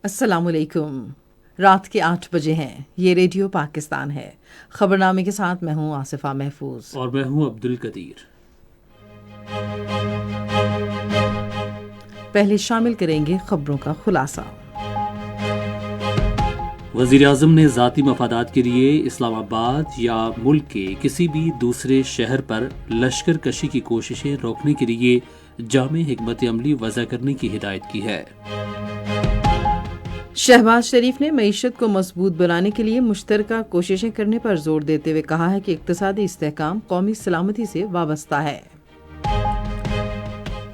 السلام علیکم۔ رات کے 8 بجے ہیں۔ یہ ریڈیو پاکستان ہے۔ خبرنامے کے ساتھ میں ہوں آصفہ محفوظ اور میں ہوں عبد القدیر۔ پہلے شامل کریں گے خبروں کا خلاصہ۔ وزیر اعظم نے ذاتی مفادات کے لیے اسلام آباد یا ملک کے کسی بھی دوسرے شہر پر لشکر کشی کی کوششیں روکنے کے لیے جامع حکمت عملی وضع کرنے کی ہدایت کی ہے۔ شہباز شریف نے معیشت کو مضبوط بنانے کے لیے مشترکہ کوششیں کرنے پر زور دیتے ہوئے کہا ہے کہ اقتصادی استحکام قومی سلامتی سے وابستہ ہے۔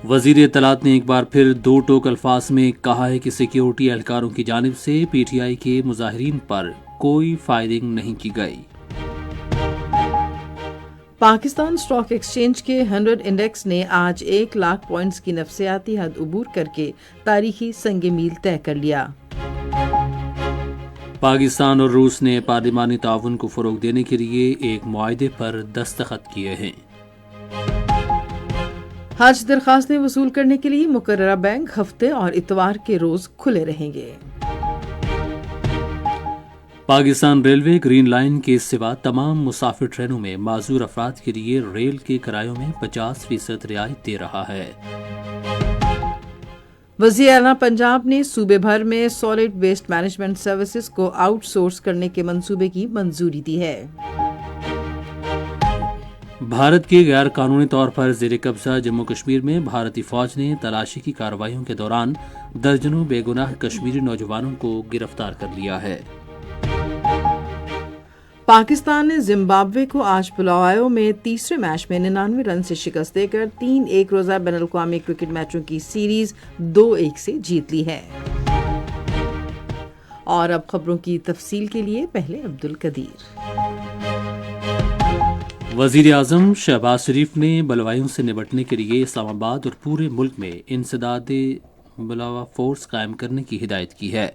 وزیر اطلاعات نے ایک بار پھر دو ٹوک الفاظ میں کہا ہے کہ سیکیورٹی اہلکاروں کی جانب سے پی ٹی آئی کے مظاہرین پر کوئی فائرنگ نہیں کی گئی۔ پاکستان اسٹاک ایکسچینج کے 100 انڈیکس نے آج 1 لاکھ پوائنٹس کی نفسیاتی حد عبور کر کے تاریخی سنگ میل طے کر لیا۔ پاکستان اور روس نے پارلیمانی تعاون کو فروغ دینے کے لیے ایک معاہدے پر دستخط کیے ہیں۔ حج درخواستیں وصول کرنے کے لیے مقررہ بینک ہفتے اور اتوار کے روز کھلے رہیں گے۔ پاکستان ریلوے گرین لائن کے سوا تمام مسافر ٹرینوں میں معذور افراد کے لیے ریل کے کرایوں میں 50% رعایت دے رہا ہے۔ وزیر اعلیٰ پنجاب نے صوبے بھر میں سالڈ ویسٹ مینجمنٹ سروسز کو آؤٹ سورس کرنے کے منصوبے کی منظوری دی ہے۔ بھارت کے غیر قانونی طور پر زیر قبضہ جموں کشمیر میں بھارتی فوج نے تلاشی کی کارروائیوں کے دوران درجنوں بے گناہ کشمیری نوجوانوں کو گرفتار کر لیا ہے۔ پاکستان نے زمبابوے کو آج بلاوایو میں تیسرے میچ میں 99 رن سے شکست دے کر 3 ایک روزہ بین الاقوامی کرکٹ میچوں کی سیریز 2-1 سے جیت لی ہے۔ اور اب خبروں کی تفصیل کے لیے پہلے عبد القدیر۔ وزیر اعظم شہباز شریف نے بلوایوں سے نمٹنے کے لیے اسلام آباد اور پورے ملک میں انسداد بلاوا فورس قائم کرنے کی ہدایت کی ہے۔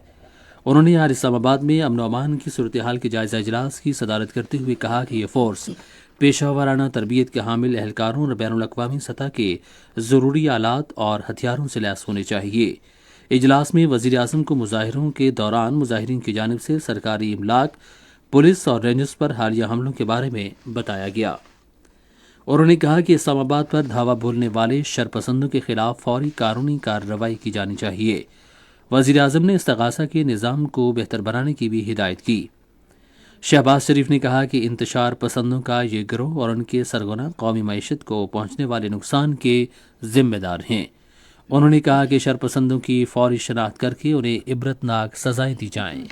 انہوں نے آج اسلام آباد میں امن و امان کی صورتحال کے جائزہ اجلاس کی صدارت کرتے ہوئے کہا کہ یہ فورس پیشہ ورانہ تربیت کے حامل اہلکاروں اور بین الاقوامی سطح کے ضروری آلات اور ہتھیاروں سے لیس ہونے چاہیے۔ اجلاس میں وزیر اعظم کو مظاہروں کے دوران مظاہرین کی جانب سے سرکاری املاک، پولیس اور رینجرز پر حالیہ حملوں کے بارے میں بتایا گیا۔ انہوں نے کہا کہ اسلام آباد پر دھاوا بولنے والے شرپسندوں کے خلاف فوری قانونی کارروائی کی جانی چاہیے۔ وزیر اعظم نے استغاثہ کے نظام کو بہتر بنانے کی بھی ہدایت کی۔ شہباز شریف نے کہا کہ انتشار پسندوں کا یہ گروہ اور ان کے سرغنہ قومی معیشت کو پہنچنے والے نقصان کے ذمہ دار ہیں۔ انہوں نے کہا کہ شرپسندوں کی فوری شناخت کر کے انہیں عبرتناک سزائیں دی جائیں۔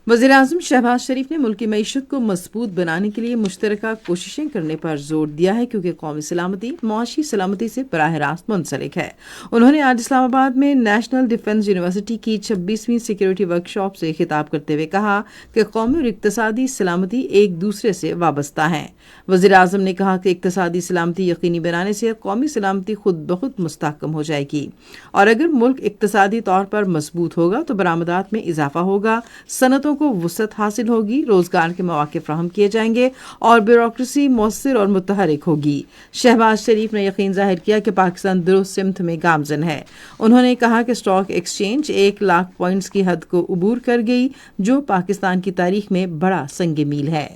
وزیر اعظم شہباز شریف نے ملکی معیشت کو مضبوط بنانے کے لیے مشترکہ کوششیں کرنے پر زور دیا ہے کیونکہ قومی سلامتی معاشی سلامتی سے براہ راست منسلک ہے۔ انہوں نے آج اسلام آباد میں نیشنل ڈیفنس یونیورسٹی کی 26ویں سیکیورٹی ورکشاپ سے خطاب کرتے ہوئے کہا کہ قومی اور اقتصادی سلامتی ایک دوسرے سے وابستہ ہیں۔ وزیر اعظم نے کہا کہ اقتصادی سلامتی یقینی بنانے سے قومی سلامتی خود بخود مستحکم ہو جائے گی، اور اگر ملک اقتصادی طور پر مضبوط ہوگا تو برآمدات میں اضافہ ہوگا، صنعتوں کو وسعت حاصل ہوگی، روزگار کے مواقع فراہم کیے جائیں گے اور بیوروکریسی مؤثر اور متحرک ہوگی۔ شہباز شریف نے یقین ظاہر کیا کہ پاکستان درست سمت میں گامزن ہے۔ انہوں نے کہا کہ اسٹاک ایکسچینج 1 لاکھ پوائنٹس کی حد کو عبور کر گئی، جو پاکستان کی تاریخ میں بڑا سنگ میل ہے۔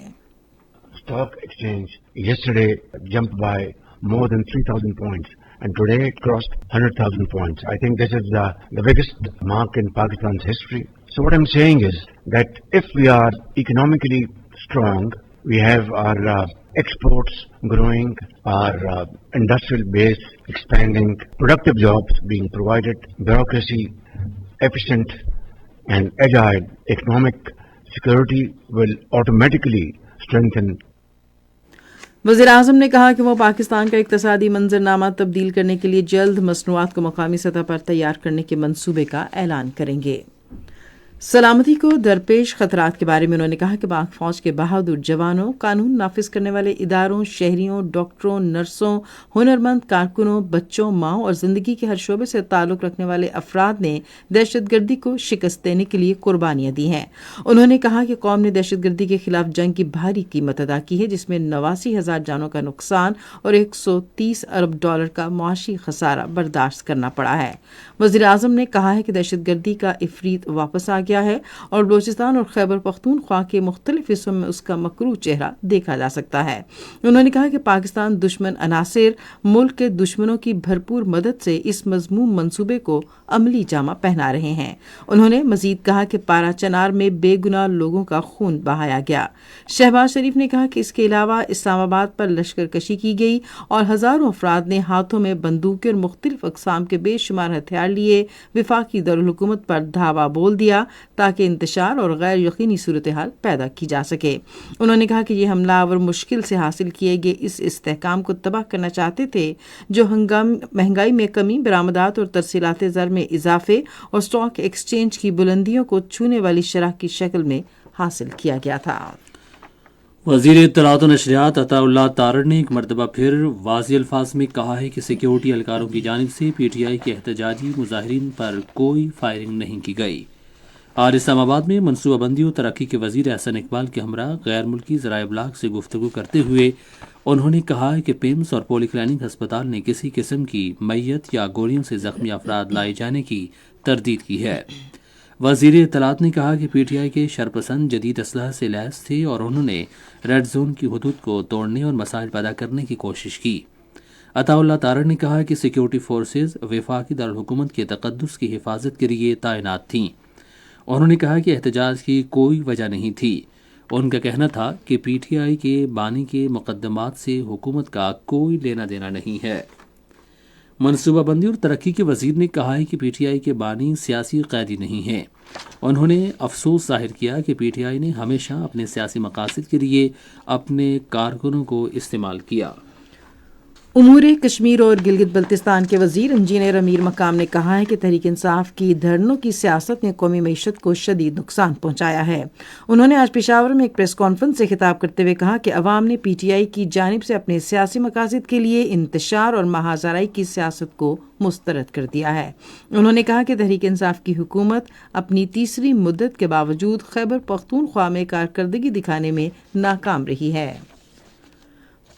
Stock exchange yesterday jumped by more than 3,000 points, and today it crossed 100,000 points. I think this is the biggest mark in Pakistan's history. So what I'm saying is that if we are economically strong, we have our exports growing, our industrial base expanding, productive jobs being provided, bureaucracy efficient and agile, economic security will automatically strengthen. وزیر اعظم نے کہا کہ وہ پاکستان کا اقتصادی منظرنامہ تبدیل کرنے کے لیے جلد مصنوعات کو مقامی سطح پر تیار کرنے کے منصوبے کا اعلان کریں گے۔ सलामती को दरपेश खतरात के बारे में उन्होंने कहा कि पाक फौज के बहादुर जवानों, कानून नाफिज करने वाले इदारों, शहरियों, डॉक्टरों, नर्सों, हुनरमंद कारकुनों, बच्चों, माओ और जिंदगी के हर शोबे से ताल्लुक रखने वाले अफराद ने दहशतगर्दी को शिकस्त देने के लिए कुर्बानियां दी हैं। उन्होंने कहा कि कौम ने दहशतगर्दी के खिलाफ जंग की भारी कीमत अदा की है, जिसमें 89,000 जानों का नुकसान और $130 अरब का मुआशी खसारा बर्दाश्त करना पड़ा है। वज़ीर आज़म ने कहा है कि दहशतगर्दी का इफरीत वापस आ गया है और बलूचिस्तान और खैबर पख्तूनख्वा के मुख्तलिफ हिस्सों में उसका मकरू चेहरा देखा जा सकता है। उन्होंने कहा कि पाकिस्तान दुश्मन अनासिर मुल्क के दुश्मनों की भरपूर मदद से इस मज़मूम मंसूबे को अमली जामा पहना रहे हैं। उन्होंने मजीद कहा कि पारा चनार में बेगुनाह लोगों का खून बहाया गया। शहबाज शरीफ ने कहा कि इसके अलावा इस्लामाबाद पर लश्कर कशी की गई और हजारों अफराद ने हाथों में बंदूकें और मुख्तलिफ अक़साम के बेशुमार हथियार लिए वफाकी दारुल हुकूमत पर धावा बोल दिया ताकि इंतशार और गैर यकीनी सूरत हाल पैदा की जा सके। उन्होंने कहा कि ये हमलावर मुश्किल से हासिल किए गए इस इस्तेहकाम को तबाह करना चाहते थे जो महंगाई में कमी, बरामदात और तरसीलात ज़र में इजाफे और स्टॉक एक्सचेंज की बुलंदियों को छूने वाली शरह की शक्ल में हासिल किया गया था। वज़ीर इत्तलात और नशरियात अताउल्लाह तारड़ ने एक मरतबा फिर वाज़ेह अल्फाज में कहा है कि सिक्योरिटी एहलकारों की जानिब से पीटीआई के एहतजाजी मुजाहिरीन पर कोई फायरिंग नहीं की गई। आज इस्लामाबाद में मनसूबाबंदी और तरक्की के वज़ीर एहसन इकबाल के हमरा गैर मुल्की ज़राए इब्लाग से गुफ्तगू करते हुए उन्होंने कहा है कि पिम्स और पॉलीक्लिनिक अस्पताल ने किसी किस्म की मैयत या गोलियों से जख्मी अफराद लाए जाने की तरदीद की है। वज़ीर इत्तलात ने कहा कि पीटीआई के शरपसंद जदीद असलहा से लैस थे और उन्होंने रेड जोन की हदूद को तोड़ने और मसाइल पैदा करने की कोशिश की। अताउल्लाह तारड़ ने कहा कि सिक्योरिटी फोर्सेज वफाकी दारुल हुकूमत के तक़द्दुस की हिफाजत के लिए तैनात थीं। उन्होंने कहा कि एहतजाज की कोई वजह नहीं थी। उनका कहना था कि पीटीआई के बानी के मुकदमात से हुकूमत का कोई लेना देना नहीं है। मनसूबाबंदी और तरक्की के वजीर ने कहा है कि पीटीआई के बानी सियासी कैदी नहीं हैं। उन्होंने अफसोस जाहिर किया कि पीटीआई ने हमेशा अपने सियासी मकासद के लिए अपने कारकुनों को इस्तेमाल किया। उमूर कश्मीर और गिलगित बल्तिस्तान के वजीर इंजीनियर अमीर मकाम ने कहा है कि तहरीक इंसाफ की धरनों की सियासत ने कौमी मईशत को शदीद नुकसान पहुंचाया है। उन्होंने आज पेशावर में एक प्रेस कॉन्फ्रेंस से खिताब करते हुए कहा कि अवाम ने पीटीआई की जानिब से अपने सियासी मकासद के लिए इंतशार और महाजराई की सियासत को मुस्तरद कर दिया है। उन्होंने कहा कि तहरीक इंसाफ की हुकूमत अपनी तीसरी मुद्दत के बावजूद खैबर पख्तूनख्वा में कारकर्दगी दिखाने में नाकाम रही है।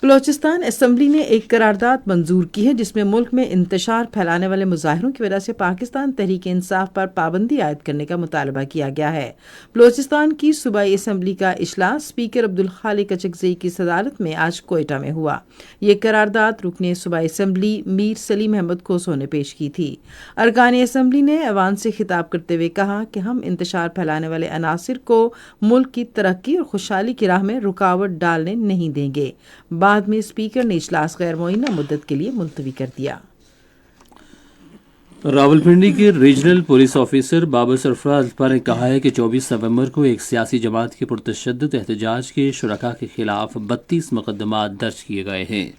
बलूचिस्तान असम्बली ने एक करारदाद मंजूर की है जिसमें मुल्क में इंतशार फैलाने वाले मुजाहिरों की वजह से पाकिस्तान तहरीक इंसाफ पर पाबंदी आयद करने का मुतालबा किया गया है। बलूचिस्तान की सूबाई असम्बली का इजलास स्पीकर अब्दुल खालिक अचकज़ई की सदारत में आज कोयटा में हुआ। ये करारदाद रुकने सूबाई असम्बली मीर सलीम अहमद खोसो ने पेश की थी। अरकान असम्बली ने ऐवान से खिताब करते हुए कहा कि हम इंतशार फैलाने वाले अनासिर को मुल्क की तरक्की और खुशहाली की राह में रुकावट डालने नहीं देंगे। बाद में स्पीकर ने इजलास गैर मुअय्यना मुद्दत के लिए मुलतवी कर दिया। रावलपिंडी के regional police officer Babar Sarfaraz ने कहा है कि 24 नवंबर को एक सियासी जमात के पुरतशद्दुद एहतजाज के शुरका के खिलाफ 32 मुकदमा दर्ज किए गए हैं।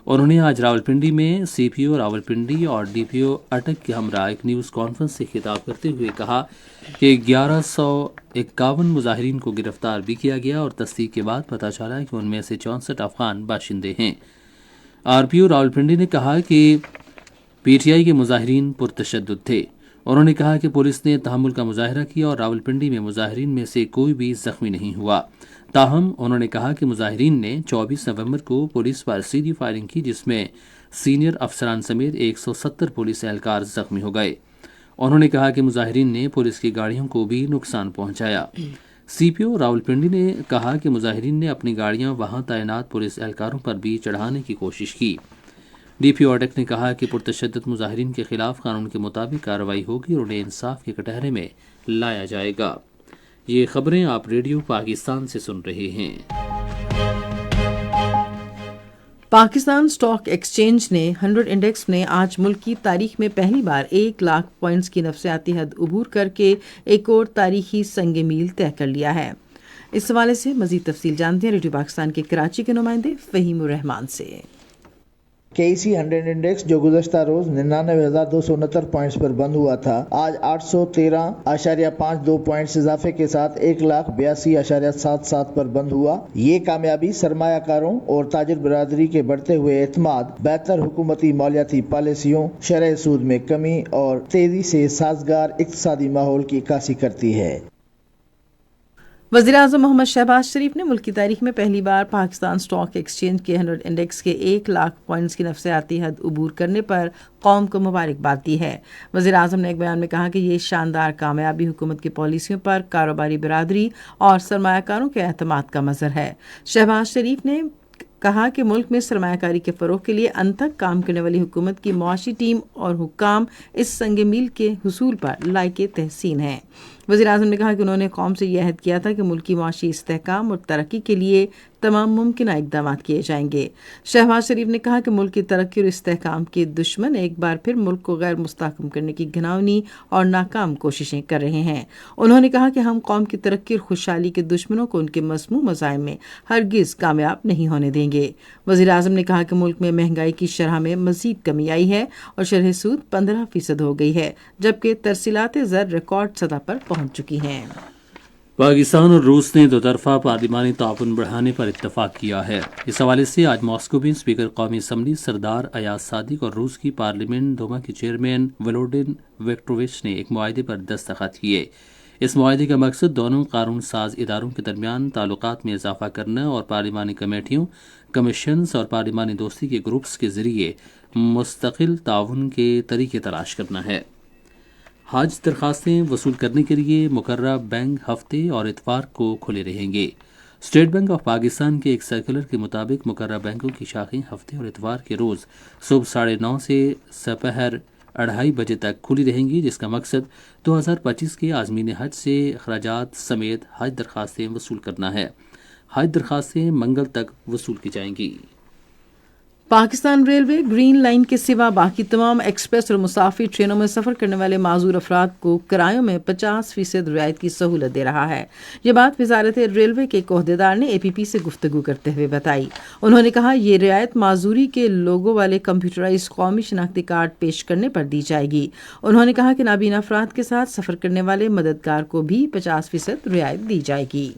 उन्होंने आज रावलपिंडी में सीपीओ रावलपिंडी और डीपीओ अटक के हमरा एक न्यूज़ कॉन्फ्रेंस से खिताब करते हुए कहा कि 1151 मुजाहिरीन को गिरफ्तार भी किया गया और तस्दीक के बाद पता चला कि उनमें से 64 अफगान बाशिंदे हैं। आरपीओ रावलपिंडी ने कहा कि पीटीआई के मुजाहिरीन पुरतशद्दुद थे। उन्होंने कहा कि पुलिस ने तहम्मुल का मुजाहरा किया और रावलपिंडी में मुजाहिरीन में से कोई भी जख्मी नहीं हुआ। ताहम उन्होंने कहा कि मुजाहिरीन ने 24 नवंबर को पुलिस पर सीधी फायरिंग की जिसमें सीनियर अफसरान समेत 170 पुलिस एहलकार जख्मी हो गए। उन्होंने कहा कि मुजाहिरीन ने पुलिस की गाड़ियों को भी नुकसान पहुंचाया। सीपीओ रावलपिंडी ने कहा कि मुजाहिरीन ने अपनी गाड़ियां वहां तैनात पुलिस एहलकारों पर भी चढ़ाने की कोशिश की। डीपीओ अटक ने कहा कि पुरतशद्दुद मुजाहिरीन के खिलाफ कानून के मुताबिक कार्रवाई होगी और उन्हें इंसाफ के कटहरे में लाया जाएगा। ये खबरें आप रेडियो पाकिस्तान से सुन रहे हैं। पाकिस्तान स्टॉक एक्सचेंज ने 100 इंडेक्स ने आज मुल्क की तारीख में पहली बार 1 लाख पॉइंट्स की नफसियाती हद उबूर करके एक और तारीखी संग मील तय कर लिया है। इस हवाले से मजीद तफसील जानते हैं रेडियो पाकिस्तान के कराची के नुमाइंदे फहीमुर रहमान से। KEC 100 इंडेक्स जो गुज़श्ता रोज 99,269 पॉइंट्स पर बंद हुआ था, आज 813.52 पॉइंट्स इजाफे के साथ 1,82.77 पर बंद हुआ। ये कामयाबी सरमायाकारों और ताजिर बरादरी के बढ़ते हुए एतमाद, बेहतर हुकूमती मालियाती पॉलिसियों, शरह सूद में कमी और तेजी से साजगार इक्तिसादी माहौल की अक्कासी करती है। वज़ीर-ए-आज़म मोहम्मद शहबाज शरीफ ने मुल्क की तारीख में पहली बार पाकिस्तान स्टॉक एक्सचेंज के 100 इंडेक्स के 1 लाख पॉइंट्स की नफसियाती हद अबूर करने पर कौम को मुबारकबाद दी है। वज़ीर-ए-आज़म ने एक बयान में कहा कि ये शानदार कामयाबी हुकूमत की पॉलिसियों पर कारोबारी बिरादरी और सरमायाकारों के एतमाद का मज़हर है। शहबाज शरीफ ने कहा कि मुल्क में सरमायाकारी के फ़रोग़ के लिए अनथक काम करने वाली हुकूमत की मुआशी टीम और हुक्काम इस संग मील के हुसूल पर लायके तहसीन हैं। वज़ीर-ए-आज़म ने कहा कि उन्होंने कौम से यह अहद किया था कि मुल्क की मुआशी इस्तेहकाम और तरक्की के लिए तमाम मुमकिन इक़दाम किए जाएंगे। शहबाज शरीफ ने कहा कि मुल्क की तरक्की और इस्तेहकाम के दुश्मन एक बार फिर मुल्क को गैर मुस्तहकम करने की घिनौनी और नाकाम कोशिशें कर रहे हैं। उन्होंने कहा कि हम कौम की तरक्की और खुशहाली के दुश्मनों को उनके मज़मूम मज़ाहिम में हरगिज़ कामयाब नहीं होने देंगे। वज़ीर-ए-आज़म ने कहा कि मुल्क में महंगाई की शरह में मज़ीद कमी आई है और शरह सूद 15% हो गई है, जबकि तरसीलात ज़र रिकॉर्ड सतह पर पहुँच चुकी हैं। पाकिस्तान और रूस ने दोतरफा पार्लिमानी ताउन बढ़ाने पर इत्तफाक किया है। इस हवाले से आज मॉस्को में स्पीकर कौमी असम्बली सरदार अयाज सादिक और रूस की पार्लियामेंट दूमा के चेयरमैन वलोडिन विक्टोरोविच ने एक मुआहदे पर दस्तखत किए। इस मुआहदे का मकसद दोनों कानून साज इदारों के दरमियान ताल्लुकात में इजाफा करना और पार्लिमानी कमेटियों, कमीशंस और पार्लिमानी दोस्ती के ग्रुप्स के जरिए मुस्तकिल ताउन के तरीके तलाश करना है। हज दरखास्तें वसूल करने के लिए मुकर्रर बैंक हफ्ते और इतवार को खुले रहेंगे। स्टेट बैंक ऑफ पाकिस्तान के एक सर्कुलर के मुताबिक मुकर्रर बैंकों की शाखें हफ्ते और इतवार के रोज़ सुबह 9:30 से दोपहर 2:30 बजे तक खुली रहेंगी, जिसका मकसद 2025 के आज़मीन हज से अखराजात समेत हज दरखास्तें वसूल करना है। हज दरखास्तें मंगल तक वसूल की जाएंगी। पाकिस्तान रेलवे ग्रीन लाइन के सिवा बाकी तमाम एक्सप्रेस और मुसाफिर ट्रेनों में सफ़र करने वाले माजूर अफराद को किरायों में 50% रियायत की सहूलत दे रहा है। ये बात वजारत रेलवे के एक ओहदेदार ने APP से गुफ्तगू करते हुए बताई। उन्होंने कहा ये रियायत माजूरी के लोगों वाले कंप्यूटराइज कौमी शनाख्ती कार्ड पेश करने पर दी जाएगी। उन्होंने कहा कि नाबीना अफराद के साथ सफ़र करने वाले मददगार को भी 50% रियायत दी जाएगी।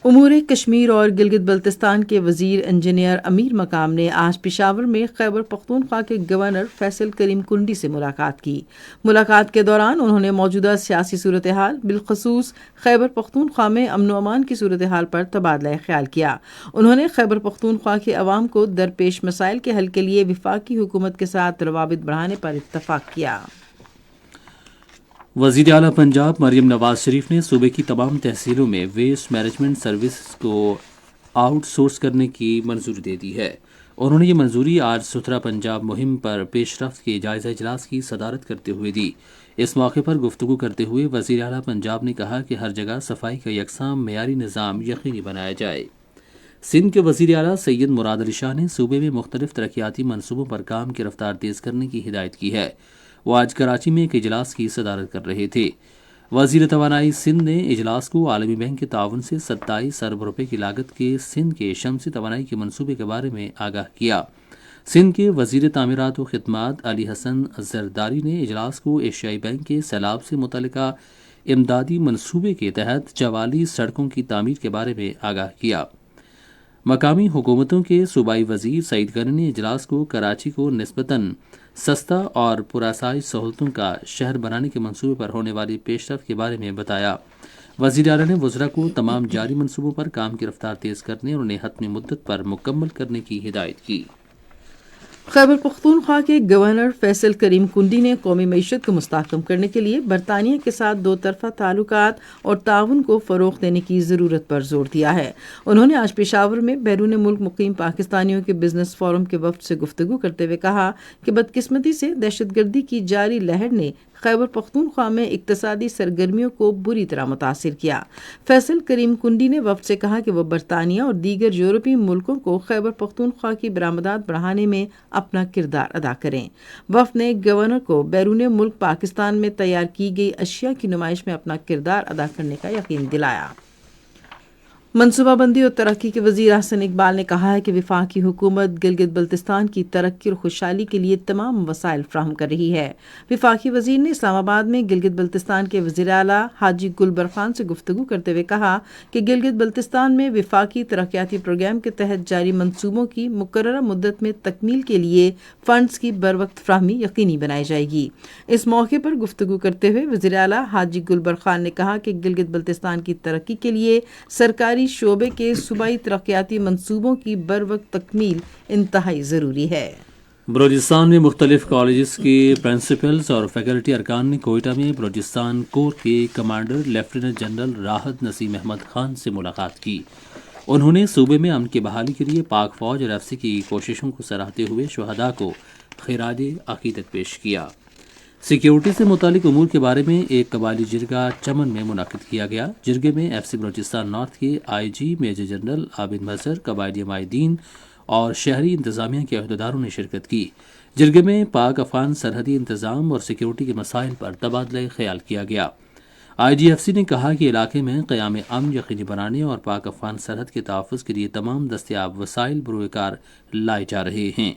उमूर कश्मीर और गिलगित बल्तिस्तान के वजीर इंजीनियर अमीर मकाम ने आज पेशावर में खैबर पख्तूनख्वा के गवर्नर फैसल करीम कुंडी से मुलाकात की। मुलाकात के दौरान उन्होंने मौजूदा सियासी सूरत हाल, बिलखसूस खैबर पख्तूनख्वा में अमन व अमान की सूरत हाल पर तबादला ख्याल किया। उन्होंने खैबर पख्तूनख्वा के अवाम को दरपेश मसाइल के हल के लिए वफाकी हुकूमत के साथ रवाबित बढ़ाने पर इत्तफाक किया। वज़ीर आला पंजाब मरियम नवाज शरीफ ने सूबे की तमाम तहसीलों में वेस्ट मैनेजमेंट सर्विस को आउटसोर्स करने की मंजूरी दे दी है। उन्होंने ये मंजूरी आज सुथरा पंजाब मुहिम पर पेशरफ्त के जायजा इजलास की सदारत करते हुए दी। इस मौके पर गुफ्तगू करते हुए वज़ीर आला पंजाब ने कहा कि हर जगह सफाई का यकसां मेयारी निज़ाम यकीनी बनाया जाए। सिंध के वज़ीर आला सैयद मुराद अली शाह ने सूबे में मुख्तलिफ तरक्याती मनसूबों पर काम की रफ्तार तेज़ करने की हिदायत की है। वो आज कराची में एक इजलास की सदारत कर रहे थे। वज़ीर तवानाई सिंध ने इजलास को आलमी बैंक के ताउन से 27 अरब रुपए की लागत के सिंध के शमसी तवानाई के मनसूबे के बारे में आगाह किया। सिंध के वज़ीर तामीरात व खिदमात अली हसन जरदारी ने इजलास को एशियाई बैंक के सैलाब से मुतल्लिका इमदादी मनसूबे के तहत 44 सड़कों की तामीर के बारे में आगाह किया। मकामी हुकूमतों के सूबाई वज़ीर सईद गनी ने इजलास को कराची को निस्बतन सस्ता और पुरआसाइश सहूलतों का शहर बनाने के मंसूबे पर होने वाली पेशरफ्त के बारे में बताया। वज़ीर आला ने वज़रा को तमाम जारी मंसूबों पर काम की रफ्तार तेज़ करने और उन्हें हतमी मुद्दत पर मुकम्मल करने की हिदायत की। खैबर पख्तूनख्वा के गवर्नर फैसल करीम कुंडी ने कौमी मईशत को मुस्तहकम करने के लिए बरतानिया के साथ दो तरफा ताल्लुकात और ताउन को फ़रोग़ देने की ज़रूरत पर जोर दिया है। उन्होंने आज पेशावर में बैरून मुल्क मुकीम पाकिस्तानियों के बिजनेस फोरम के वफ़द से गुफ्तगू करते हुए कहा कि बदकिस्मती से दहशतगर्दी की जारी लहर ने खैबर पख्तूनख्वा में इक्तसादी सरगर्मियों को बुरी तरह मुतासिर किया। फैसल करीम कुंडी ने वफ़द से कहा कि वह बरतानिया और दीगर यूरोपीय मुल्कों को खैबर पख्तूनख्वा की बरामदात बढ़ाने में अपना किरदार अदा करें। वफ़द ने गवर्नर को बैरून मुल्क पाकिस्तान में तैयार की गई अशिया की नुमाइश में अपना किरदार अदा करने का यकीन दिलाया। منصوبہ بندی اور ترقی کے وزیر احسن اقبال نے کہا ہے کہ وفاقی حکومت گلگت بلتستان کی ترقی اور خوشحالی کے لیے تمام وسائل فراہم کر رہی ہے۔ وفاقی وزیر نے اسلام آباد میں گلگت بلتستان کے وزیر اعلیٰ حاجی گلبر خان سے گفتگو کرتے ہوئے کہا کہ گلگت بلتستان میں وفاقی ترقیاتی پروگرام کے تحت جاری منصوبوں کی مقررہ مدت میں تکمیل کے لیے فنڈز کی بروقت فراہمی یقینی بنائی جائے گی۔ اس موقع پر گفتگو کرتے ہوئے وزیر اعلیٰ حاجی گلبر خان نے کہا کہ گلگت بلتستان کی ترقی کے لیے سرکاری شعبے کے صوبائی ترقیاتی منصوبوں کی بروقت تکمیل انتہائی ضروری ہے۔ بلوچستان میں مختلف کالجز کے پرنسپلز اور فیکلٹی ارکان نے کوئٹہ میں بلوچستان کور کے کمانڈر لیفٹیننٹ جنرل راحت نسیم احمد خان سے ملاقات کی۔ انہوں نے صوبے میں امن کی بحالی کے لیے پاک فوج اور ایف سی کی کوششوں کو سراہتے ہوئے شہداء کو خراج عقیدت پیش کیا۔ سیکیورٹی سے متعلق امور کے بارے میں ایک قبائلی جرگہ چمن میں منعقد کیا گیا۔ جرگے میں ایف سی بلوچستان نارتھ کے آئی جی میجر جنرل عابد مظہر، قبائلی مائدین اور شہری انتظامیہ کے عہدیداروں نے شرکت کی۔ جرگے میں پاک افغان سرحدی انتظام اور سیکیورٹی کے مسائل پر تبادلہ خیال کیا گیا۔ آئی جی ایف سی نے کہا کہ علاقے میں قیام امن یقینی بنانے اور پاک افغان سرحد کے تحفظ کے لیے تمام دستیاب وسائل بروئے کار لائے جا رہے ہیں۔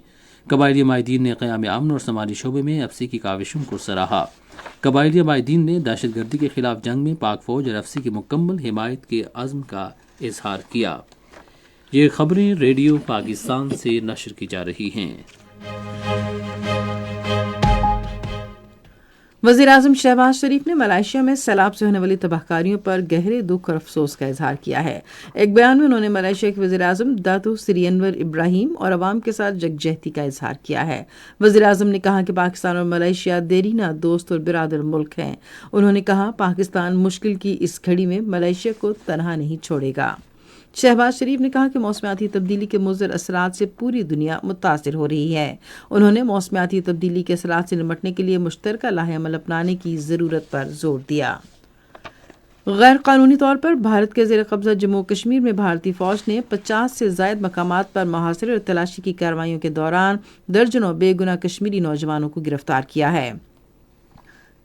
قبائلی مائدین نے قیام امن اور سماجی شعبے میں ایف سی کی کاوشوں کو سراہا۔ قبائلی مائدین نے دہشت گردی کے خلاف جنگ میں پاک فوج اور ایف سی کی مکمل حمایت کے عزم کا اظہار کیا۔ یہ خبریں ریڈیو پاکستان سے نشر کی جا رہی ہیں۔ وزیر اعظم شہباز شریف نے ملائیشیا میں سیلاب سے ہونے والی تباہ کاریوں پر گہرے دکھ اور افسوس کا اظہار کیا ہے۔ ایک بیان میں انہوں نے ملائیشیا کے وزیر اعظم داتو سری انور ابراہیم اور عوام کے ساتھ یکجہتی کا اظہار کیا ہے۔ وزیر اعظم نے کہا کہ پاکستان اور ملائیشیا دیرینہ دوست اور برادر ملک ہیں۔ انہوں نے کہا پاکستان مشکل کی اس گھڑی میں ملائیشیا کو تنہا نہیں چھوڑے گا۔ شہباز شریف نے کہا کہ موسمیاتی تبدیلی کے مضر اثرات سے پوری دنیا متاثر ہو رہی ہے۔ انہوں نے موسمیاتی تبدیلی کے اثرات سے نمٹنے کے لیے مشترکہ لاہ عمل اپنانے کی ضرورت پر زور دیا۔ غیر قانونی طور پر بھارت کے زیر قبضہ جموں کشمیر میں بھارتی فوج نے 50 سے زائد مقامات پر محاصرے اور تلاشی کی کارروائیوں کے دوران درجنوں بے گناہ کشمیری نوجوانوں کو گرفتار کیا ہے۔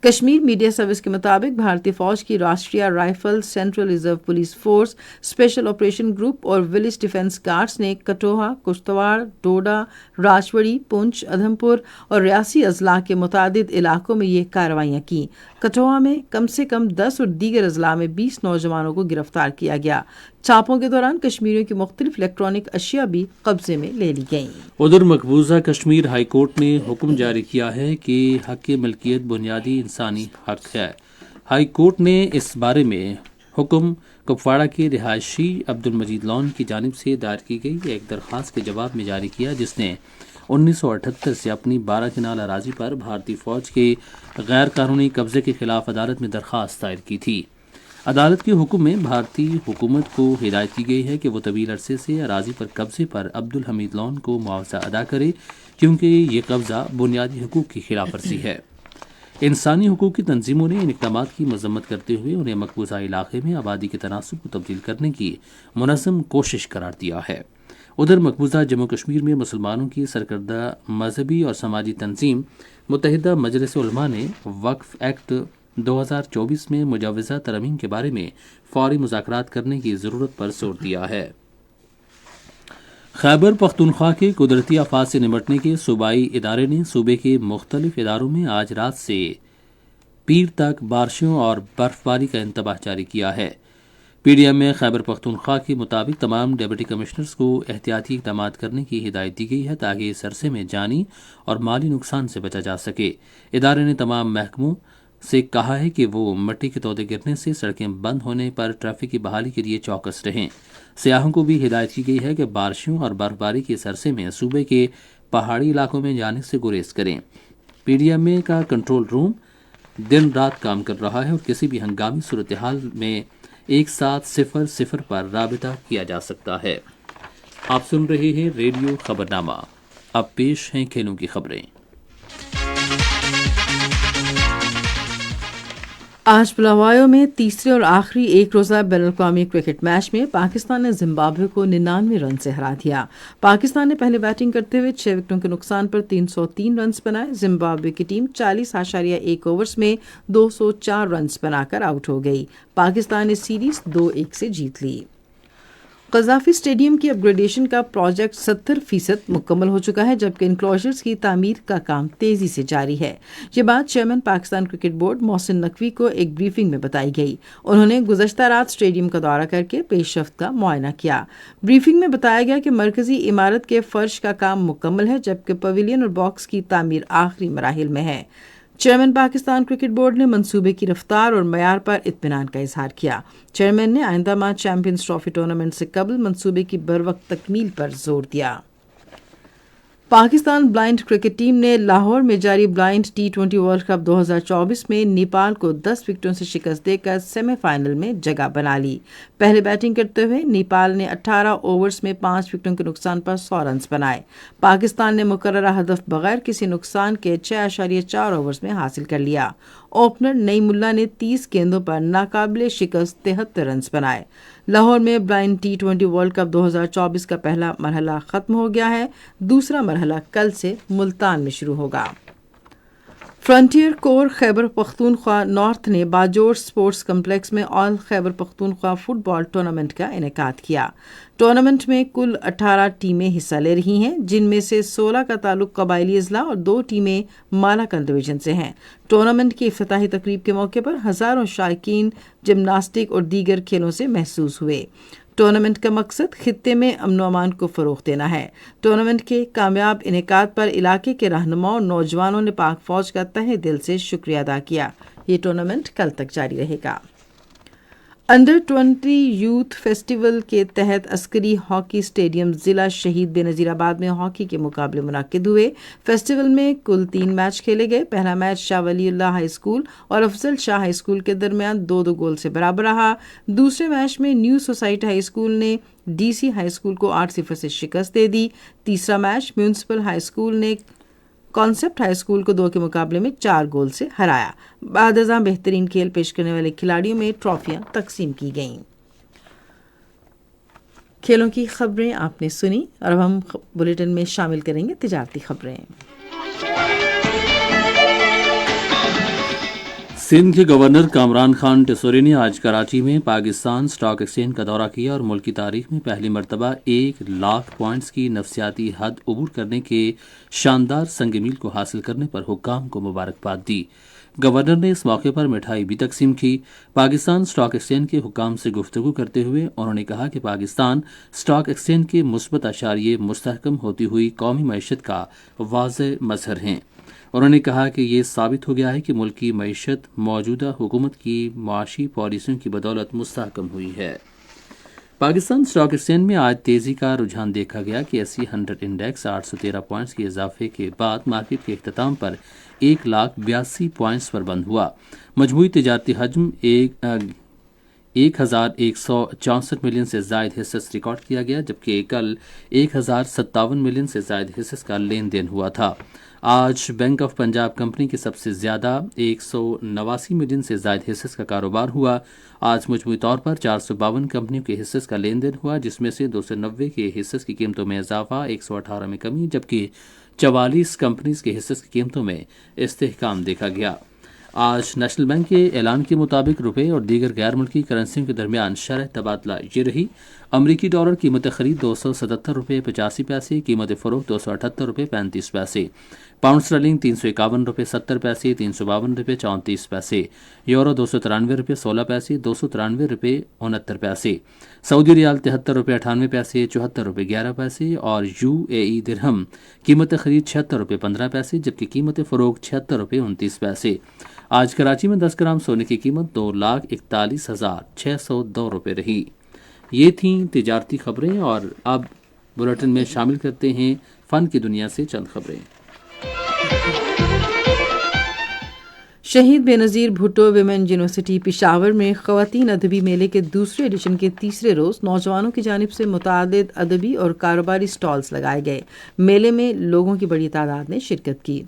کشمیر میڈیا سروس کے مطابق بھارتی فوج کی Rashtriya rifle, central reserve police force, special operation group اور ولیج ڈیفنس گارڈز نے کٹھوعہ، کشتواڑ، ڈوڈا، راجوڑی، پونچھ، ادھم پور اور ریاسی اضلاع کے متعدد علاقوں میں یہ کارروائیاں کیں۔ کٹھوعہ میں کم سے کم 10 اور دیگر اضلاع میں 20 نوجوانوں کو گرفتار کیا گیا۔ چھاپوں کے دوران کشمیریوں کی مختلف الیکٹرانک اشیاء بھی قبضے میں لے لی گئیں۔ ادھر مقبوضہ کشمیر ہائی کورٹ نے حکم جاری کیا ہے کہ حق ملکیت بنیادی انسانی حق ہے۔ ہائی کورٹ نے اس بارے میں حکم کپواڑہ کے رہائشی عبد المجید لون کی جانب سے دائر کی گئی ایک درخواست کے جواب میں جاری کیا، جس نے 1978 سے اپنی 12 کنال اراضی پر بھارتی فوج کے غیر قانونی قبضے کے خلاف عدالت میں درخواست دائر کی تھی۔ عدالت کے حکم میں بھارتی حکومت کو ہدایت کی گئی ہے کہ وہ طویل عرصے سے اراضی پر قبضے پر عبد الحمید لون کو معاوضہ ادا کرے، کیونکہ یہ قبضہ بنیادی حقوق کی خلاف ورزی ہے۔ انسانی حقوق کی تنظیموں نے ان اقدامات کی مذمت کرتے ہوئے انہیں مقبوضہ علاقے میں آبادی کے تناسب کو تبدیل کرنے کی منظم کوشش قرار دیا ہے۔ ادھر مقبوضہ جموں کشمیر میں مسلمانوں کی سرکردہ مذہبی اور سماجی تنظیم متحدہ مجلس علماء نے وقف ایکٹ 2024 میں مجوزہ ترمیم کے بارے میں فوری مذاکرات کرنے کی ضرورت پر زور دیا ہے۔ خیبر پختونخوا کے قدرتی آفات سے نمٹنے کے صوبائی ادارے نے صوبے کے مختلف اداروں میں آج رات سے پیر تک بارشوں اور برف باری کا انتباہ جاری کیا ہے۔ پی ڈی ایم میں خیبر پختونخوا کے مطابق تمام ڈپٹی کمشنرز کو احتیاطی اقدامات کرنے کی ہدایت دی گئی ہے تاکہ اس عرصے میں جانی اور مالی نقصان سے بچا جا سکے۔ ادارے نے تمام محکموں سے کہا ہے کہ وہ مٹی کے تودے گرنے سے سڑکیں بند ہونے پر ٹریفک کی بحالی کے لیے چوکس رہیں۔ سیاحوں کو بھی ہدایت کی گئی ہے کہ بارشوں اور برف باری کے اس عرصے میں صوبے کے پہاڑی علاقوں میں جانے سے گریز کریں۔ پی ڈی ایم اے کا کنٹرول روم دن رات کام کر رہا ہے اور کسی بھی ہنگامی صورتحال میں 1700 پر رابطہ کیا جا سکتا ہے۔ آپ سن رہے ہیں ریڈیو خبرنامہ۔ اب پیش ہیں کھیلوں کی خبریں۔ آج بلاوایو میں تیسرے اور آخری ایک روزہ بین الاقوامی کرکٹ میچ میں پاکستان نے زمبابوے کو 99 رن سے ہرا دیا۔ پاکستان نے پہلے بیٹنگ کرتے ہوئے 6 وکٹوں کے نقصان پر 303 رنز بنائے۔ زمبابوے کی ٹیم 40.1 اوورز میں 204 رنز بنا کر آؤٹ ہو گئی۔ پاکستان نے سیریز 2-1 سے جیت لی۔ قذافی اسٹیڈیم کی اپگریڈیشن کا پروجیکٹ 70% مکمل ہو چکا ہے، جبکہ انکلوژرز کی تعمیر کا کام تیزی سے جاری ہے۔ یہ بات chairman Pakistan cricket board Mohsin Naqvi کو ایک بریفنگ میں بتائی گئی۔ انہوں نے گزشتہ رات اسٹیڈیم کا دورہ کر کے پیش رفت کا معائنہ کیا۔ بریفنگ میں بتایا گیا کہ مرکزی عمارت کے فرش کا کام مکمل ہے، جبکہ پویلین اور باکس کی تعمیر آخری مراحل میں ہے۔ چیئرمین پاکستان کرکٹ بورڈ نے منصوبے کی رفتار اور معیار پر اطمینان کا اظہار کیا۔ چیئرمین نے آئندہ ماہ چیمپئنز ٹرافی ٹورنامنٹ سے قبل منصوبے کی بروقت تکمیل پر زور دیا۔ پاکستان بلائنڈ کرکٹ ٹیم نے لاہور میں جاری بلائنڈ T20 ورلڈ کپ 2024 میں نیپال کو 10 وکٹوں سے شکست دے کر سیمی فائنل میں جگہ بنا لی۔ پہلے بیٹنگ کرتے ہوئے نیپال نے 18 اوورز میں 5 وکٹوں کے نقصان پر 100 رنز بنائے۔ پاکستان نے مقررہ ہدف بغیر کسی نقصان کے 6.4 اوورز میں حاصل کر لیا۔ اوپنر نعیم اللہ نے 30 گیندوں پر ناقابل شکست 73 رنز بنائے۔ لاہور میں بلائنڈ T20 ورلڈ کپ 2024 کا پہلا مرحلہ ختم ہو گیا ہے، دوسرا مرحلہ کل سے ملتان میں شروع ہوگا۔ فرنٹیئر کور خیبر پختونخوا نارتھ نے باجوڑ سپورٹس کمپلیکس میں آل خیبر پختونخوا فٹ بال ٹورنامنٹ کا انعقاد کیا۔ ٹورنامنٹ میں کل 18 ٹیمیں حصہ لے رہی ہیں، جن میں سے 16 کا تعلق قبائلی اضلاع اور 2 ٹیمیں مالاکنڈ ڈویژن سے ہیں۔ ٹورنامنٹ کی افتتاحی تقریب کے موقع پر ہزاروں شائقین جمناسٹک اور دیگر کھیلوں سے محظوظ ہوئے۔ ٹورنامنٹ کا مقصد خطے میں امن و امان کو فروغ دینا ہے۔ ٹورنامنٹ کے کامیاب انعقاد پر علاقے کے رہنماؤں اور نوجوانوں نے پاک فوج کا تہہ دل سے شکریہ ادا کیا۔ یہ ٹورنامنٹ کل تک جاری رہے گا۔ انڈر 20 یوتھ فیسٹیول کے تحت عسکری ہاکی اسٹیڈیم ضلع شہید بے نظیر آباد میں ہاکی کے مقابلے منعقد ہوئے۔ فیسٹیول میں کل 3 میچ کھیلے گئے۔ پہلا میچ شاہ ولی اللہ ہائی اسکول اور افضل شاہ ہائی اسکول کے درمیان 2-2 گول سے برابر رہا۔ دوسرے میچ میں نیو سوسائٹی ہائی اسکول نے ڈی سی ہائی اسکول کو 8-0 سے شکست دے دی۔ تیسرا میچ میونسپل ہائی اسکول نے کانسیپٹ ہائی اسکول کو 2 کے مقابلے میں 4 گول سے ہرایا۔ بعد ازاں بہترین کھیل پیش کرنے والے کھلاڑیوں میں ٹرافیاں تقسیم کی گئیں۔ کھیلوں کی خبریں آپ نے سنی، اور اب ہم بلیٹن میں شامل کریں گے تجارتی خبریں۔ سندھ کے گورنر کامران خان ٹیسوری نے آج کراچی میں پاکستان اسٹاک ایکسچینج کا دورہ کیا اور ملک کی تاریخ میں پہلی مرتبہ 1,00,000 پوائنٹس کی نفسیاتی حد عبور کرنے کے شاندار سنگ میل کو حاصل کرنے پر حکام کو مبارکباد دی۔ گورنر نے اس موقع پر مٹھائی بھی تقسیم کی۔ پاکستان اسٹاک ایکسچینج کے حکام سے گفتگو کرتے ہوئے انہوں نے کہا کہ پاکستان اسٹاک ایکسچینج کے مثبت اشاریے مستحکم ہوتی ہوئی قومی معیشت کا واضح مظہر ہیں۔ انہوں نے کہا کہ یہ ثابت ہو گیا ہے کہ ملک کی معیشت موجودہ حکومت کی معاشی پالیسیوں کی بدولت مستحکم ہوئی ہے۔ پاکستان اسٹاک ایکسچینج میں آج تیزی کا رجحان دیکھا گیا کہ ایس سی 100 انڈیکس 813 پوائنٹس کے اضافے کے بعد مارکیٹ کے اختتام پر 1,82,000 پوائنٹس پر بند ہوا۔ مجموعی تجارتی حجم 1,164 ملین سے زائد حصص ریکارڈ کیا گیا، جبکہ کل 1,057 ملین سے زائد حصص کا لین دین ہوا تھا۔ آج بینک آف پنجاب کمپنی کے سب سے زیادہ 189 ملین سے زائد حصص کا کاروبار ہوا۔ آج مجموعی طور پر 452 کمپنیوں کے حصص کا لین دین ہوا، جس میں سے 290 کے حصص کی قیمتوں میں اضافہ، 118 میں کمی، جبکہ 44 کمپنیز کے حصص کی قیمتوں میں استحکام دیکھا گیا۔ آج نیشنل بینک کے اعلان کے مطابق روپے اور دیگر غیر ملکی کرنسیوں کے درمیان شرح تبادلہ یہ رہی: امریکی ڈالر قیمت خرید 277 روپے 85 پیسے، قیمت فروخت 278 روپے 35 پیسے، پاؤنڈ اسٹرلنگ 351 روپے 70 پیسے، 352 روپے 34 پیسے، یورو 293 روپے 16 پیسے، 293 روپے 69 پیسے، سعودی ریال 73 روپے 98 پیسے، 74 روپے 11 پیسے، اور UAE درہم قیمت خرید 76 روپے 15 پیسے، جبکہ قیمت فروخت 76 روپے 29 پیسے۔ آج کراچی میں 10 گرام سونے کی قیمت 2,41,602 روپے رہی۔ یہ تھیں تجارتی خبریں، اور اب بلیٹن میں شامل کرتے ہیں فن کی دنیا سے چند خبریں۔ شہید بے نظیر بھٹو ویمن یونیورسٹی پشاور میں خواتین ادبی میلے کے دوسرے ایڈیشن کے تیسرے روز نوجوانوں کی جانب سے متعدد ادبی اور کاروباری سٹالز لگائے گئے۔ میلے میں لوگوں کی بڑی تعداد نے شرکت کی۔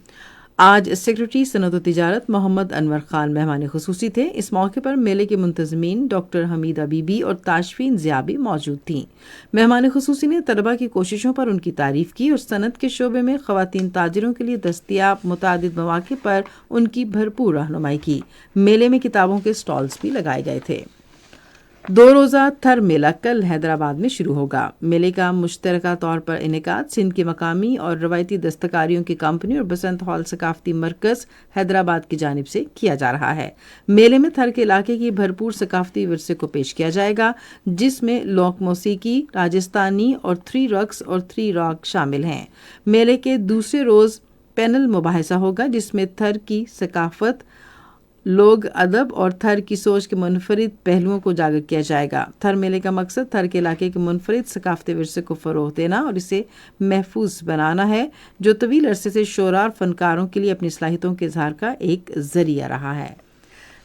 آج سیکرٹری صنعت و تجارت محمد انور خان مہمان خصوصی تھے۔ اس موقع پر میلے کے منتظمین ڈاکٹر حمیدہ بی بی اور تاشفین ضیاء بھی موجود تھیں۔ مہمان خصوصی نے طلباء کی کوششوں پر ان کی تعریف کی اور صنعت کے شعبے میں خواتین تاجروں کے لیے دستیاب متعدد مواقع پر ان کی بھرپور رہنمائی کی۔ میلے میں کتابوں کے سٹالز بھی لگائے گئے تھے۔ 2 रोज़ा थर मेला कल हैदराबाद में शुरू होगा। मेले का मुश्तरका तौर पर इनेकाद सिंध की मकामी और रवायती दस्तकारियों की कंपनी और बसंत हॉल सकाफती मरकज़ हैदराबाद की जानिब से किया जा रहा है। मेले में थर के इलाके की भरपूर सकाफती विरसे को पेश किया जाएगा, जिसमें लोक मौसीकी, राजस्थानी और 3 रक्स और 3 रॉक शामिल हैं। मेले के दूसरे रोज़ पैनल मुबाहिसा होगा, जिसमें थर की सकाफत, लोग अदब और थर की सोच के मुनफरिद पहलुओं को उजागर किया जाएगा। थर मेले का मकसद थर के इलाके के मुनफरिद सकाफती विरसे को फ़रोग़ देना और इसे महफूज बनाना है, जो तवील अरसे से शोरा और फनकारों के लिए अपनी सलाहियतों के इजहार का एक ज़रिया रहा है।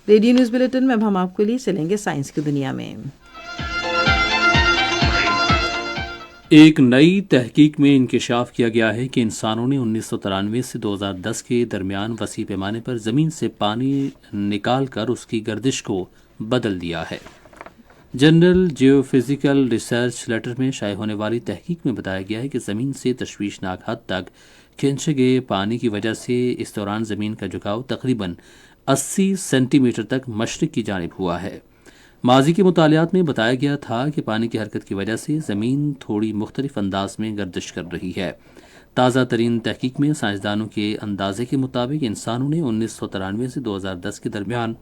रेडियो न्यूज़ बुलेटिन में अब हम आपके लिए चलेंगे साइंस की दुनिया में। एक नई तहकीक में इंकशाफ किया गया है कि इंसानों ने 1993 से 2010 के दरमियान वसी पैमाने पर ज़मीन से पानी निकाल कर उसकी गर्दिश को बदल दिया है। जनरल जियोफिजिकल रिसर्च लेटर में शाये होने वाली तहकीक में बताया गया है कि ज़मीन से तशवीशनाक हद तक खींचे गए पानी की वजह से इस दौरान ज़मीन का झुकाव तकरीबन 80 सेंटीमीटर तक मशरिक की जानिब हुआ है। माजी के मुतालियात में बताया गया था कि पानी की हरकत की वजह से ज़मीन थोड़ी मुख्तलिफ अंदाज में गर्दिश कर रही है। ताज़ा तरीन तहकीक में साइंसदानों के अंदाजे के मुताबिक इंसानों ने 1993 से 2010 के दरमियान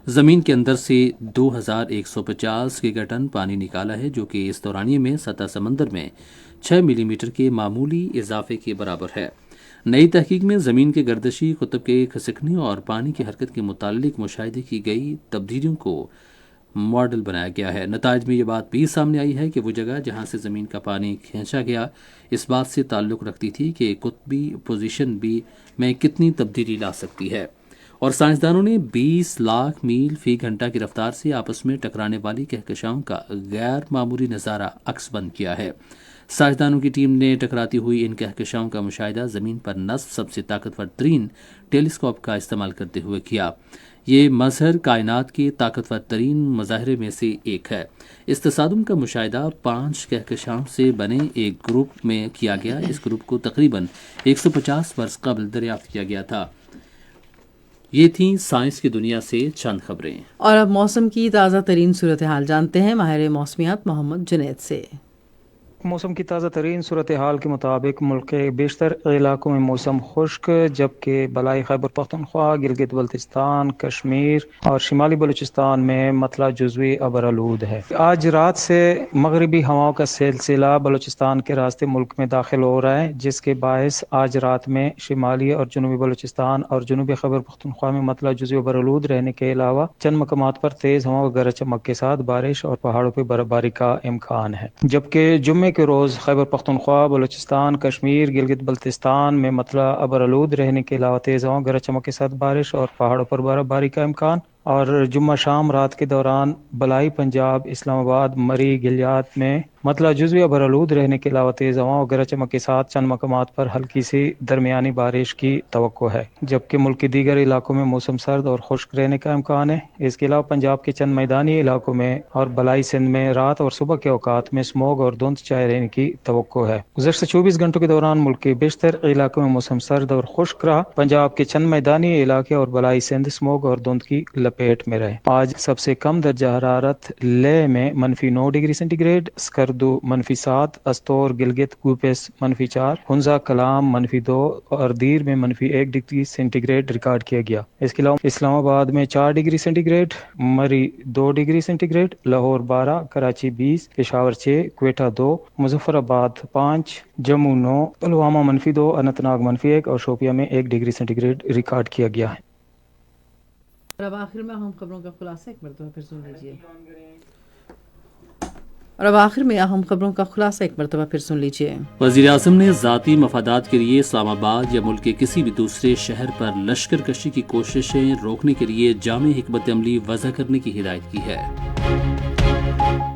ज़मीन के अंदर से 2150 गीगाटन पानी निकाला है, जो कि इस दौरानिये में सतह समंदर में 6 मिलीमीटर के मामूली इजाफे के बराबर है। नई तहकीक में ज़मीन के गर्दिशी कुतुब के खिसकने और पानी की हरकत के मुतालिक मुशाहिदे की गई तब्दीलियों को मॉडल बनाया गया है। नताइज में ये बात भी सामने आई है कि वो जगह जहाँ से ज़मीन का पानी खींचा गया इस बात से ताल्लुक़ रखती थी कि कुतबी पोजीशन भी में कितनी तब्दीली ला सकती है, और साइंसदानों ने 20 लाख मील फी घंटा की रफ्तार से आपस में टकराने वाली कहकशाओं का गैर मामूली नज़ारा अक्सबंद किया है। साइंसदानों की टीम ने टकराती हुई इन कहकशाओं का मुशाहिदा ज़मीन पर नस्ब सबसे ताकतवर तरीन टेलीस्कोप का इस्तेमाल करते हुए किया। ये मजहर कायनात के ताकतवर तरीन मज़ाहरे में से एक है। इस तसादुम का मुशाहिदा 5 कहकशाओं से बने एक ग्रुप में किया गया। इस ग्रुप को तकरीबन 150 वर्ष कबल दरियाफ्त किया गया था। ये थी साइंस की दुनिया से चंद खबरें। और अब मौसम की ताज़ा तरीन सूरत हाल जानते हैं माहिर मौसमियात मोहम्मद जुनैद से। मौसम की ताज़ा तरीन सूरत हाल के मुताबिक मुल्क के बेशतर इलाकों में मौसम खुश्क, जबकि बलाई खैबर पख्तूनख्वा, गिलगित बल्तिस्तान, कश्मीर और शिमाली बलूचिस्तान में मतला जुज़वी अबरआलूद है। आज रात से मगरिबी हवाओं का सिलसिला बलूचिस्तान के रास्ते मुल्क में दाखिल हो रहा है, जिसके बायस आज रात में शिमाली और जनूबी बलूचिस्तान और जनूबी खैबर पख्तूनख्वा में मतला जुज़वी अबरआलूद रहने के अलावा चंद मकामात पर तेज़ हवाओं गरज चमक के साथ बारिश और पहाड़ों पर बर्फबारी का इम्कान है। जबकि जुम्मे के रोज़ खैबर पख्तूनख्वा, बलूचिस्तान, कश्मीर, गिलगित बल्तिस्तान में मतला अबरआलूद रहने के अलावा तेज़ हवाओं गरज चमक के साथ बारिश और पहाड़ों पर बर्फबारी का इम्कान। और जुम्मा शाम रात के दौरान बलाई पंजाब, इस्लामाबाद, मरी, गिलियात में मतला जुज़वी अबरआलूद रहने के अलावा तेज़ हवाओं और गरज चमक के साथ चंद मकामात पर हल्की सी दरमियानी बारिश की तवक्को है। जबकि मुल्क के दीगर इलाकों में मौसम सर्द और खुश्क रहने का इम्कान है। इसके अलावा पंजाब के चंद मैदानी इलाकों में और बलाई सिंध में रात और सुबह के औकात में स्मोग और धुंध छाए रहने की तवक्को है। गुज़श्ता 24 घंटों के दौरान मुल्क के बेशतर इलाकों में मौसम सर्द और खुश्क रहा। पंजाब के चंद मैदानी इलाके और बलाई सिंध स्मोग और धुंध की लपेट में रहे। आज सबसे कम दर्जा हरारत लेह में -9 डिग्री सेंटीग्रेड, स्कर्दू -7, अस्तोर, गिलगित, कूपेस -4, हुंजा, कलाम -2 और दीर में -1 डिग्री सेंटीग्रेड रिकॉर्ड किया गया। इसके अलावा इस्लामाबाद में 4 डिग्री सेंटीग्रेड, मरी 2 डिग्री सेंटीग्रेड, लाहौर 12, कराची 20, पेशावर 6, क्वेटा 2, मुजफ्फराबाद 5, जम्मू 9, पुलवामा -2, अनंतनाग -1 और शोपिया में 1 डिग्री सेंटीग्रेड रिकॉर्ड किया गया है। अब आखिर में अहम खबरों का खुलासा एक मरतबा फिर सुन लीजिए। और अब आखिर में अहम खबरों का खुलासा एक मरतबा फिर सुन लीजिए। वज़ीर आज़म ने ज़ाती मफादात के लिए इस्लामाबाद या मुल्क के किसी भी दूसरे शहर पर लश्कर कशी की कोशिशें रोकने के लिए जामे हिकमत अमली वज़ा करने की हिदायत की है।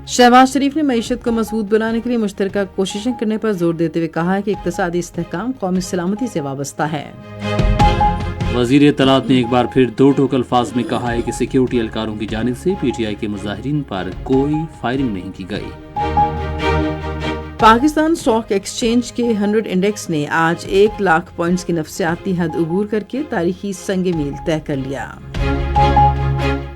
शहबाज शरीफ ने मईशत को मजबूत बनाने के लिए मुश्तरका कोशिशें करने पर जोर देते हुए कहा है कि इक़्तिसादी इस्तेहकाम कौमी सलामती से वाबस्ता है। वज़ीर इत्तलात ने एक बार फिर 2 टोक अल्फाज में कहा है कि सिक्योरिटी एहलकारों की जानिब से PTI के मुजाहिरीन पर कोई फायरिंग नहीं की गई। पाकिस्तान स्टॉक एक्सचेंज के 100 इंडेक्स ने आज 1 लाख पॉइंट्स की नफसियाती हद उबूर करके तारीखी संग मील तय कर लिया।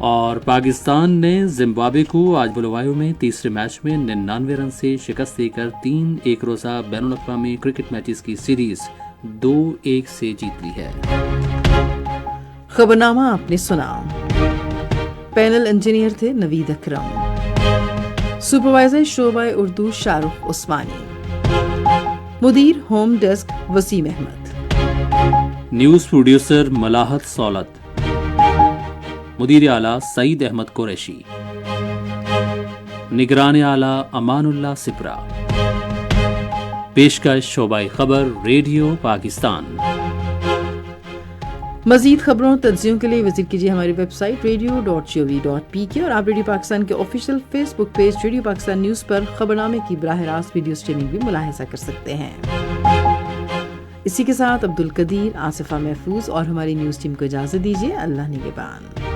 اور پاکستان نے زمبابوے کو آج بلوائیو میں تیسرے میچ میں 99 رن سے شکست دے کر 3 ایک روزہ بین الاقوامی کرکٹ میچز کی سیریز 2-1 سے جیت لی ہے۔ خبرنامہ آپ نے سنا۔ پینل انجینئر تھے نوید اکرم، سپروائزر شعبہ اردو شاہ رخ عثمانی، مدیر home desk Waseem Ahmed, news producer Malahat Saulat, مدیر اعلیٰ سعید احمد قریشی، نگران اعلیٰ امان اللہ سپرا، پیشکش شعبہ خبر ریڈیو پاکستان۔ مزید خبروں اور تجزیوں کے لیے وزٹ کیجیے ہماری ویب سائٹ radio.gov.pk اور آپ ریڈیو پاکستان کے آفیشیل فیس بک پیج ریڈیو پاکستان نیوز پر خبرنامے کی براہ راست ویڈیو سٹریمنگ بھی ملاحظہ کر سکتے ہیں۔ اسی کے ساتھ عبدالقدیر، آصفہ محفوظ اور ہماری نیوز ٹیم کو اجازت دیجیے۔ اللہ نگہبان۔